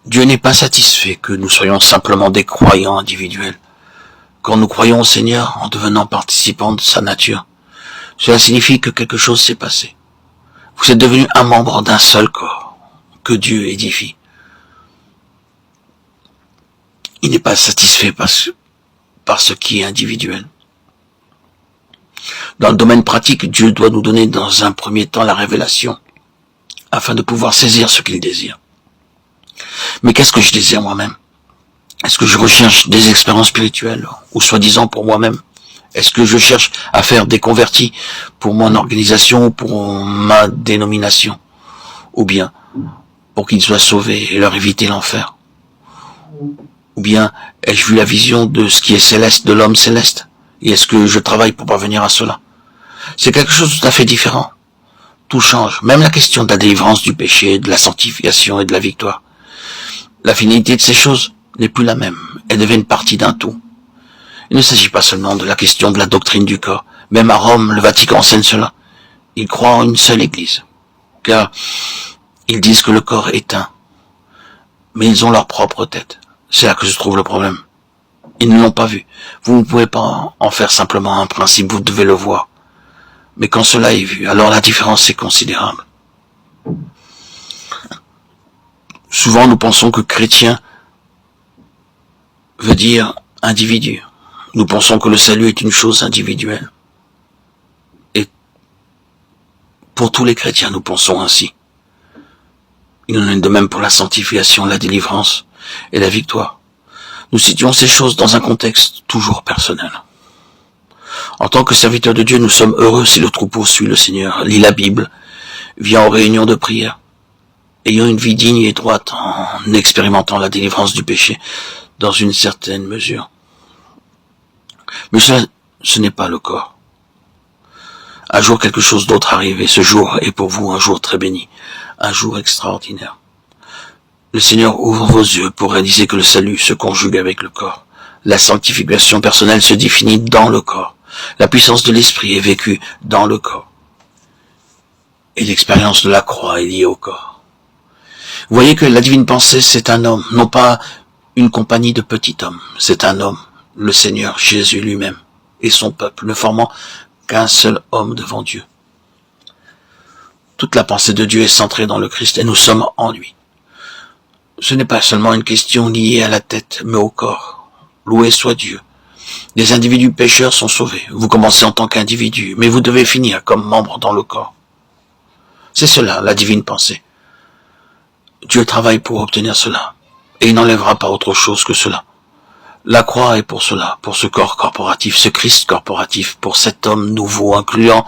Dieu n'est pas satisfait que nous soyons simplement des croyants individuels. Quand nous croyons au Seigneur en devenant participants de sa nature, cela signifie que quelque chose s'est passé. Vous êtes devenu un membre d'un seul corps que Dieu édifie. Il n'est pas satisfait par ce qui est individuel. Dans le domaine pratique, Dieu doit nous donner dans un premier temps la révélation, afin de pouvoir saisir ce qu'il désire. Mais qu'est-ce que je désire moi-même? Est-ce que je recherche des expériences spirituelles, ou soi-disant pour moi-même? Est-ce que je cherche à faire des convertis pour mon organisation ou pour ma dénomination? Ou bien pour qu'ils soient sauvés et leur éviter l'enfer? Ou bien ai-je vu la vision de ce qui est céleste, de l'homme céleste? Et est-ce que je travaille pour parvenir à cela? C'est quelque chose de tout à fait différent. Tout change, même la question de la délivrance du péché, de la sanctification et de la victoire. La finalité de ces choses n'est plus la même, elles deviennent partie d'un tout. Il ne s'agit pas seulement de la question de la doctrine du corps. Même à Rome, le Vatican enseigne cela. Ils croient en une seule église, car ils disent que le corps est un. Mais ils ont leur propre tête. C'est là que se trouve le problème. Ils ne l'ont pas vu. Vous ne pouvez pas en faire simplement un principe, vous devez le voir. Mais quand cela est vu, alors la différence est considérable. Souvent nous pensons que chrétien veut dire individu. Nous pensons que le salut est une chose individuelle. Et pour tous les chrétiens, nous pensons ainsi. Il en est de même pour la sanctification, la délivrance et la victoire. Nous situons ces choses dans un contexte toujours personnel. En tant que serviteurs de Dieu, nous sommes heureux si le troupeau suit le Seigneur, lit la Bible, vient aux réunions de prière, ayant une vie digne et droite en expérimentant la délivrance du péché dans une certaine mesure. Mais ce n'est pas le corps. Un jour, quelque chose d'autre arrive, et ce jour est pour vous un jour très béni, un jour extraordinaire. Le Seigneur ouvre vos yeux pour réaliser que le salut se conjugue avec le corps. La sanctification personnelle se définit dans le corps. La puissance de l'esprit est vécue dans le corps. Et l'expérience de la croix est liée au corps. Vous voyez que la divine pensée, c'est un homme, non pas une compagnie de petits hommes. C'est un homme, le Seigneur Jésus lui-même, et son peuple, ne formant qu'un seul homme devant Dieu. Toute la pensée de Dieu est centrée dans le Christ, et nous sommes en lui. Ce n'est pas seulement une question liée à la tête, mais au corps. Loué soit Dieu. Les individus pécheurs sont sauvés. Vous commencez en tant qu'individu, mais vous devez finir comme membre dans le corps. C'est cela, la divine pensée. Dieu travaille pour obtenir cela, et il n'enlèvera pas autre chose que cela. La croix est pour cela, pour ce corps corporatif, ce Christ corporatif, pour cet homme nouveau, incluant